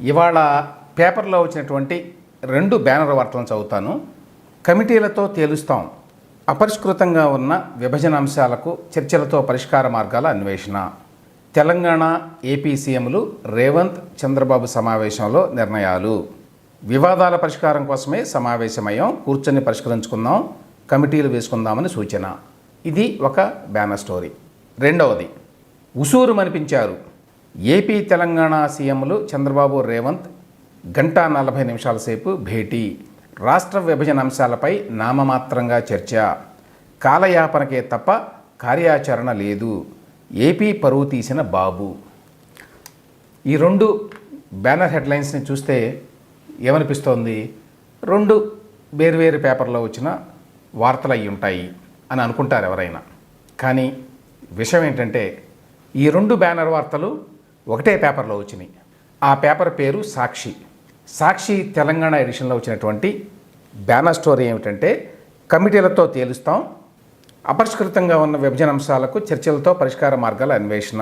ఇవాళ పేపర్లో వచ్చినటువంటి 2 బ్యానర్ వార్తలను చదువుతాను. కమిటీలతో తేలుస్తాం, అపరిష్కృతంగా ఉన్న విభజన అంశాలకు చర్చలతో పరిష్కార మార్గాల అన్వేషణ. తెలంగాణ ఏపీ సీఎంలు రేవంత్ చంద్రబాబు సమావేశంలో నిర్ణయాలు. వివాదాల పరిష్కారం కోసమే సమావేశమయ్యాం, కూర్చొని పరిష్కరించుకుందాం, కమిటీలు వేసుకుందామని సూచన. ఇది ఒక బ్యానర్ స్టోరీ. రెండవది, ఉసూరు మనిపించారు. ఏపీ తెలంగాణ సీఎంలు చంద్రబాబు రేవంత్ 1:40 సేపు భేటీ. రాష్ట్ర విభజన అంశాలపై నామమాత్రంగా చర్చ. కాలయాపనకే తప్ప కార్యాచరణ లేదు. ఏపీ పరువు తీసిన బాబు. ఈ 2 బ్యానర్ హెడ్లైన్స్ని చూస్తే ఏమనిపిస్తోంది? 2 వేర్వేరు పేపర్లో వచ్చిన వార్తలు అయి ఉంటాయి అని అనుకుంటారు ఎవరైనా. కానీ విషయం ఏంటంటే ఈ 2 బ్యానర్ వార్తలు ఒకటే పేపర్లో వచ్చినాయి. ఆ పేపర్ పేరు సాక్షి. సాక్షి తెలంగాణ ఎడిషన్లో వచ్చినటువంటి బ్యానర్ స్టోరీ ఏమిటంటే, కమిటీలతో తేలుస్తాం, అపరిష్కృతంగా ఉన్న విభజన అంశాలకు చర్చలతో పరిష్కార మార్గాల అన్వేషణ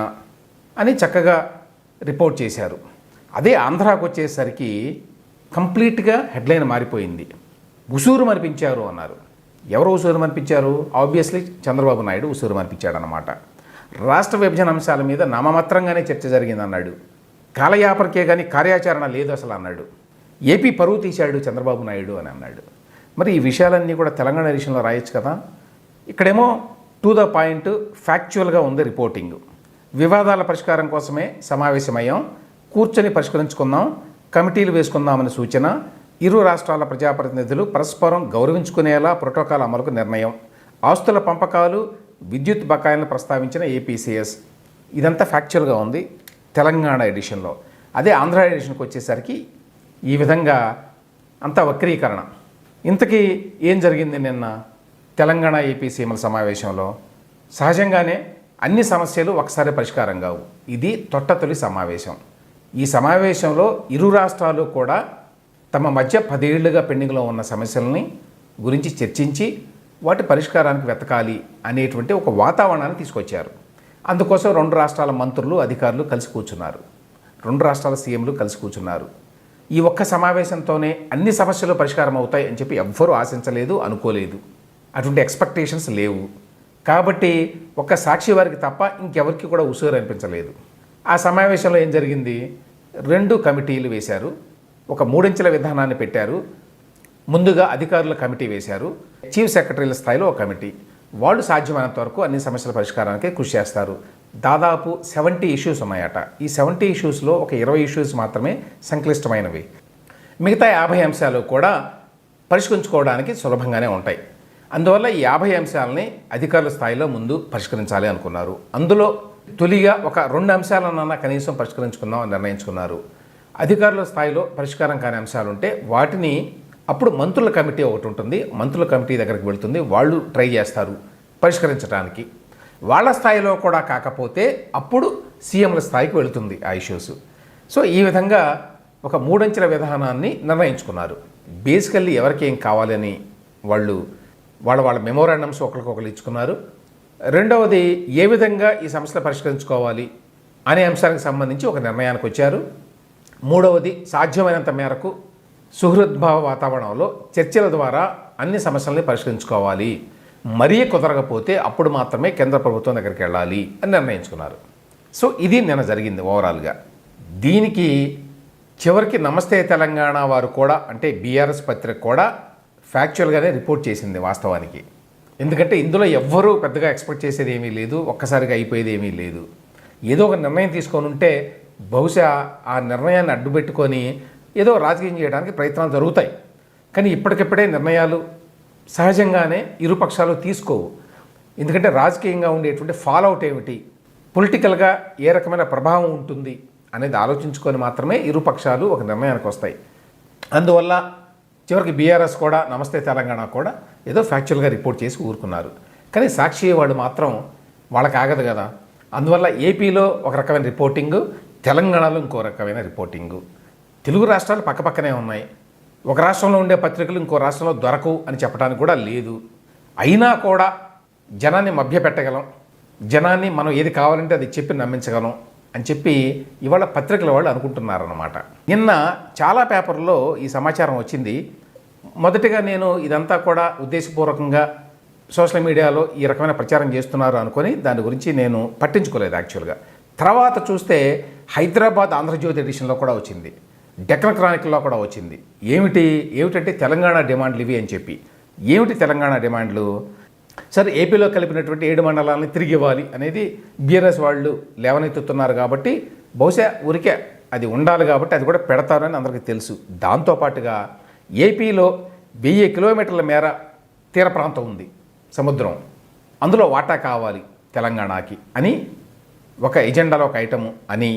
అని చక్కగా రిపోర్ట్ చేశారు. అదే ఆంధ్రాకు వచ్చేసరికి కంప్లీట్గా హెడ్లైన్ మారిపోయింది. ఉసూరు మనిపించారు అన్నారు. ఎవరు ఉసూరు మనిపించారు? ఆబ్వియస్లీ చంద్రబాబు నాయుడు ఉసూరు మనిపించాడనమాట. రాష్ట్ర విభజన అంశాల మీద నామమాత్రంగానే చర్చ జరిగిందన్నాడు. కాలయాపనకే కానీ కార్యాచరణ లేదు అసలు అన్నాడు. ఏపీ పరువు తీశాడు చంద్రబాబు నాయుడు అని అన్నాడు. మరి ఈ విషయాలన్నీ కూడా తెలంగాణ ఎడిషన్లో రాయొచ్చు కదా. ఇక్కడేమో టు ద పాయింట్ ఫ్యాక్చువల్గా ఉంది రిపోర్టింగ్. వివాదాల పరిష్కారం కోసమే సమావేశమయ్యాం, కూర్చొని పరిష్కరించుకుందాం, కమిటీలు వేసుకుందామని సూచన. ఇరు రాష్ట్రాల ప్రజాప్రతినిధులు పరస్పరం గౌరవించుకునేలా ప్రోటోకాల్ అమలుకు నిర్ణయం. ఆస్తుల పంపకాలు, విద్యుత్ బకాయిలను ప్రస్తావించిన ఏపీసీఎస్. ఇదంతా ఫ్యాక్చువల్గా ఉంది తెలంగాణ ఎడిషన్లో. అదే ఆంధ్ర ఎడిషన్కి వచ్చేసరికి ఈ విధంగా అంతా వక్రీకరణ. ఇంతకీ ఏం జరిగింది నిన్న తెలంగాణ ఏపీ సీఎంల సమావేశంలో? సహజంగానే అన్ని సమస్యలు ఒకసారి పరిష్కారం కావు. ఇది తొట్టతొలి సమావేశం. ఈ సమావేశంలో ఇరు రాష్ట్రాలు కూడా తమ మధ్య 10 ఏళ్లుగా పెండింగ్లో ఉన్న సమస్యలని గురించి చర్చించి వాటి పరిష్కారానికి వెతకాలి అనేటువంటి ఒక వాతావరణాన్ని తీసుకొచ్చారు. అందుకోసం 2 రాష్ట్రాల మంత్రులు, అధికారులు కలిసి కూర్చున్నారు. 2 రాష్ట్రాల సీఎంలు కలిసి కూర్చున్నారు. ఈ ఒక్క సమావేశంతోనే అన్ని సమస్యలు పరిష్కారం అవుతాయి అని చెప్పి ఎవ్వరూ ఆశించలేదు, అనుకోలేదు. అటువంటి ఎక్స్పెక్టేషన్స్ లేవు. కాబట్టి ఒక్క సాక్షి వారికి తప్ప ఇంకెవరికి కూడా ఉసూరు అనిపించలేదు. ఆ సమావేశంలో ఏం జరిగింది? 2 కమిటీలు వేశారు. ఒక 3 అంచెల విధానాన్ని పెట్టారు. ముందుగా అధికారుల కమిటీ వేశారు. చీఫ్ సెక్రటరీల స్థాయిలో ఒక కమిటీ. వాళ్ళు సాధ్యమైనంత వరకు అన్ని సమస్యల పరిష్కారానికి కృషి చేస్తారు. దాదాపు 70 ఇష్యూస్ ఉన్నాయట. ఈ 70 ఇష్యూస్లో ఒక 20 ఇష్యూస్ మాత్రమే సంక్లిష్టమైనవి. మిగతా 50 అంశాలు కూడా పరిష్కరించుకోవడానికి సులభంగానే ఉంటాయి. అందువల్ల ఈ 50 అంశాలని అధికారుల స్థాయిలో ముందు పరిష్కరించాలి అనుకున్నారు. అందులో తొలిగా ఒక 2 అంశాలన్నా కనీసం పరిష్కరించుకుందాం అని నిర్ణయించుకున్నారు. అధికారుల స్థాయిలో పరిష్కారం కాని అంశాలు ఉంటే వాటిని అప్పుడు మంత్రుల కమిటీ ఒకటి ఉంటుంది. మంత్రుల కమిటీ దగ్గరికి వెళుతుంది. వాళ్ళు ట్రై చేస్తారు పరిష్కరించడానికి. వాళ్ళ స్థాయిలో కూడా కాకపోతే అప్పుడు సీఎంల స్థాయికి వెళుతుంది ఆ ఇష్యూస్. సో ఈ విధంగా ఒక 3 అంచెల విధానాన్ని నిర్ణయించుకున్నారు. బేసికల్లీ ఎవరికి ఏం కావాలని వాళ్ళ మెమోరాండమ్స్ ఒకరికొకరు ఇచ్చుకున్నారు. రెండవది, ఏ విధంగా ఈ సమస్యలు పరిష్కరించుకోవాలి అనే అంశానికి సంబంధించి ఒక నిర్ణయానికి వచ్చారు. మూడవది, సాధ్యమైనంత మేరకు సుహృద్భావ వాతావరణంలో చర్చల ద్వారా అన్ని సమస్యల్ని పరిష్కరించుకోవాలి. మరీ కుదరకపోతే అప్పుడు మాత్రమే కేంద్ర ప్రభుత్వం దగ్గరికి వెళ్ళాలి అని నిర్ణయించుకున్నారు. సో ఇది నిన్న జరిగింది ఓవరాల్గా. దీనికి చివరికి నమస్తే తెలంగాణ వారు కూడా, అంటే బీఆర్ఎస్ పత్రిక కూడా ఫ్యాక్చువల్గానే రిపోర్ట్ చేసింది వాస్తవానికి. ఎందుకంటే ఇందులో ఎవ్వరూ పెద్దగా ఎక్స్పెక్ట్ చేసేది ఏమీ లేదు, ఒక్కసారిగా అయిపోయేది ఏమీ లేదు. ఏదో ఒక నిర్ణయం తీసుకొని ఉంటే బహుశా ఆ నిర్ణయాన్ని అడ్డుపెట్టుకొని ఏదో రాజకీయం చేయడానికి ప్రయత్నాలు జరుగుతాయి. కానీ ఇప్పటికిప్పుడే నిర్ణయాలు సహజంగానే ఇరు పక్షాలు తీసుకోవు. ఎందుకంటే రాజకీయంగా ఉండేటువంటి ఫాలోఅవుట్ ఏమిటి, పొలిటికల్గా ఏ రకమైన ప్రభావం ఉంటుంది అనేది ఆలోచించుకొని మాత్రమే ఇరు పక్షాలు ఒక నిర్ణయానికి వస్తాయి. అందువల్ల చివరికి బీఆర్ఎస్ కూడా, నమస్తే తెలంగాణ కూడా ఏదో ఫ్యాక్చువల్గా రిపోర్ట్ చేసి ఊరుకున్నారు. కానీ సాక్షి వాళ్ళు మాత్రం వాళ్ళకి ఆగదు కదా. అందువల్ల ఏపీలో ఒక రకమైన రిపోర్టింగు, తెలంగాణలో ఇంకో రకమైన రిపోర్టింగు. తెలుగు రాష్ట్రాలు పక్కపక్కనే ఉన్నాయి. ఒక రాష్ట్రంలో ఉండే పత్రికలు ఇంకో రాష్ట్రంలో దొరకవు అని చెప్పడానికి కూడా లేదు. అయినా కూడా జనాన్ని మభ్యపెట్టగలం, జనాన్ని మనం ఏది కావాలంటే అది చెప్పి నమ్మించగలం అని చెప్పి ఇవాళ పత్రికల వాళ్ళు అనుకుంటున్నారన్నమాట. నిన్న చాలా పేపర్లో ఈ సమాచారం వచ్చింది. మొదటిగా నేను ఇదంతా కూడా ఉద్దేశపూర్వకంగా సోషల్ మీడియాలో ఈ రకమైన ప్రచారం చేస్తున్నారు అనుకొని దాని గురించి నేను పట్టించుకోలేదు యాక్చువల్గా. తర్వాత చూస్తే హైదరాబాద్ ఆంధ్రజ్యోతి ఎడిషన్లో కూడా వచ్చింది, డెక్కన్ క్రానికల్లో కూడా వచ్చింది. ఏమిటంటే తెలంగాణ డిమాండ్లు ఇవి అని చెప్పి. ఏమిటి తెలంగాణ డిమాండ్లు? సరే, ఏపీలో కలిపినటువంటి 7 మండలాలని తిరిగి ఇవ్వాలి అనేది బీఆర్ఎస్ వాళ్ళు లేవనెత్తుతున్నారు కాబట్టి బహుశా ఊరికే అది ఉండాలి కాబట్టి అది కూడా పెడతారని అందరికీ తెలుసు. దాంతోపాటుగా ఏపీలో 1000 కిలోమీటర్ల మేర తీర ప్రాంతం ఉంది, సముద్రం, అందులో వాటా కావాలి తెలంగాణకి అని ఒక ఎజెండాలో ఒక ఐటము అని,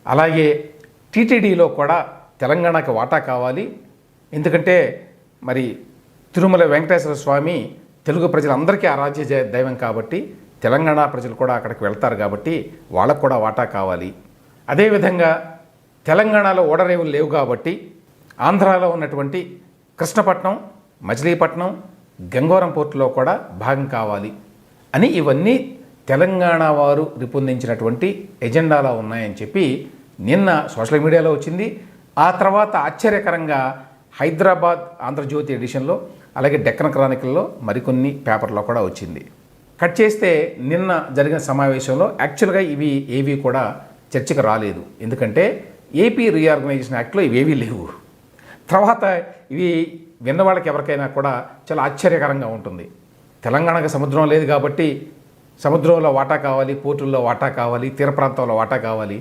అలాగే టీటీడీలో కూడా తెలంగాణకి వాటా కావాలి, ఎందుకంటే మరి తిరుమల వెంకటేశ్వర స్వామి తెలుగు ప్రజలందరికీ ఆరాధ్య దైవం కాబట్టి తెలంగాణ ప్రజలు కూడా అక్కడికి వెళ్తారు కాబట్టి వాళ్ళకు కూడా వాటా కావాలి. అదేవిధంగా తెలంగాణలో ఓడరేవులు లేవు కాబట్టి ఆంధ్రాలో ఉన్నటువంటి కృష్ణపట్నం, మచిలీపట్నం, గంగవరం పోర్టులో కూడా భాగం కావాలి అని ఇవన్నీ తెలంగాణ వారు రూపొందించినటువంటి ఎజెండాలో ఉన్నాయని చెప్పి నిన్న సోషల్ మీడియాలో వచ్చింది. ఆ తర్వాత ఆశ్చర్యకరంగా హైదరాబాద్ ఆంధ్రజ్యోతి ఎడిషన్లో, అలాగే డెక్కన్ క్రానికల్లో, మరికొన్ని పేపర్లో కూడా వచ్చింది. కట్ చేస్తే నిన్న జరిగిన సమావేశంలో యాక్చువల్గా ఇవి ఏవి కూడా చర్చకు రాలేదు. ఎందుకంటే ఏపీ రీఆర్గనైజేషన్ యాక్ట్లో ఇవేవీ లేవు. తర్వాత ఇవి విన్న వాళ్ళకి ఎవరికైనా కూడా చాలా ఆశ్చర్యకరంగా ఉంటుంది. తెలంగాణకు సముద్రం లేదు కాబట్టి సముద్రంలో వాటా కావాలి, పోర్టుల్లో వాటా కావాలి, తీర ప్రాంతంలో వాటా కావాలి.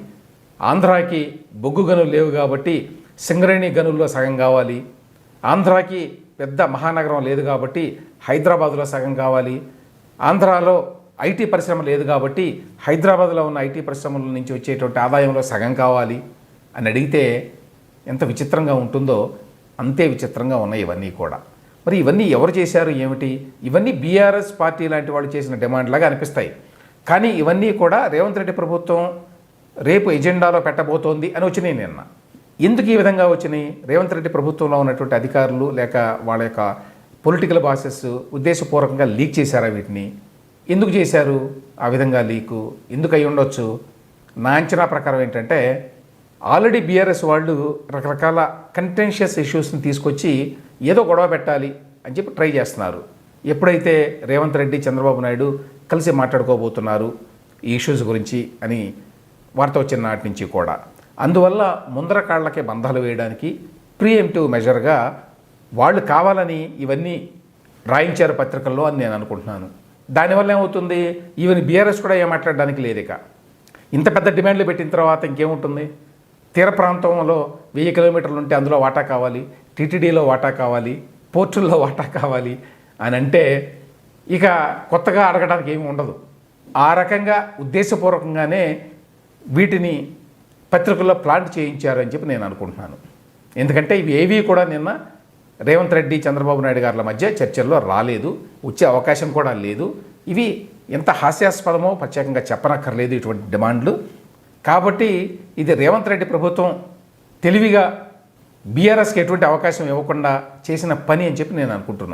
ఆంధ్రాకి బొగ్గు గనులు లేవు కాబట్టి సింగరేణి గనుల్లో సగం కావాలి. ఆంధ్రాకి పెద్ద మహానగరం లేదు కాబట్టి హైదరాబాదులో సగం కావాలి. ఆంధ్రాలో ఐటీ పరిశ్రమ లేదు కాబట్టి హైదరాబాద్లో ఉన్న ఐటీ పరిశ్రమల నుంచి వచ్చేటువంటి ఆదాయంలో సగం కావాలి అని అడిగితే ఎంత విచిత్రంగా ఉంటుందో అంతే విచిత్రంగా ఉన్నాయి ఇవన్నీ కూడా. మరి ఇవన్నీ ఎవరు చేశారు ఏమిటి? ఇవన్నీ బీఆర్ఎస్ పార్టీ లాంటి వాళ్ళు చేసిన డిమాండ్ లాగా అనిపిస్తాయి. కానీ ఇవన్నీ కూడా రేవంత్ రెడ్డి ప్రభుత్వం రేపు ఎజెండాలో పెట్టబోతోంది అని వచ్చినాయి నిన్న. ఎందుకు ఈ విధంగా వచ్చినాయి? రేవంత్ రెడ్డి ప్రభుత్వంలో ఉన్నటువంటి అధికారులు లేక వాళ్ళ యొక్క పొలిటికల్ బాసెస్ ఉద్దేశపూర్వకంగా లీక్ చేశారా వీటిని? ఎందుకు చేశారు ఆ విధంగా లీకు? ఎందుకు అయి ఉండొచ్చు? నా అంచనా ప్రకారం ఏంటంటే ఆల్రెడీ బీఆర్ఎస్ వాళ్ళు రకరకాల కంటెన్షియస్ ఇష్యూస్ని తీసుకొచ్చి ఏదో గొడవ పెట్టాలి అని చెప్పి ట్రై చేస్తున్నారు. ఎప్పుడైతే రేవంత్ రెడ్డి, చంద్రబాబు నాయుడు కలిసి మాట్లాడుకోబోతున్నారు ఈ ఇష్యూస్ గురించి అని వార్త వచ్చిన నాటి నుంచి కూడా, అందువల్ల ముందర కాళ్ళకే బంధాలు వేయడానికి ప్రీఎంప్టివ్ మెజర్గా వాళ్ళు కావాలని ఇవన్నీ రాయించారు పత్రికల్లో అని నేను అనుకుంటున్నాను. దానివల్ల ఏమవుతుంది, ఈవెన్ బీఆర్ఎస్ కూడా ఏం మాట్లాడడానికి లేదు. ఇక ఇంత పెద్ద డిమాండ్లు పెట్టిన తర్వాత ఇంకేముంటుంది? తీర ప్రాంతంలో 1000 కిలోమీటర్లు ఉంటే అందులో వాటా కావాలి, టీటీడీలో వాటా కావాలి, పోర్టుల్లో వాటా కావాలి అని అంటే ఇక కొత్తగా అడగడానికి ఏమి ఉండదు. ఆ రకంగా ఉద్దేశపూర్వకంగానే వీటిని పత్రికల్లో ప్లాంట్ చేయించారు అని చెప్పి నేను అనుకుంటున్నాను. ఎందుకంటే ఇవి ఏవి కూడా నిన్న రేవంత్ రెడ్డి, చంద్రబాబు నాయుడు గారుల మధ్య చర్చల్లో రాలేదు, వచ్చే అవకాశం కూడా లేదు. ఇవి ఎంత హాస్యాస్పదమో ప్రత్యేకంగా చెప్పనక్కర్లేదు ఇటువంటి డిమాండ్లు. కాబట్టి ఇది రేవంత్ రెడ్డి ప్రభుత్వం తెలివిగా బీఆర్ఎస్కి ఎటువంటి అవకాశం ఇవ్వకుండా చేసిన పని అని చెప్పి నేను అనుకుంటున్నాను.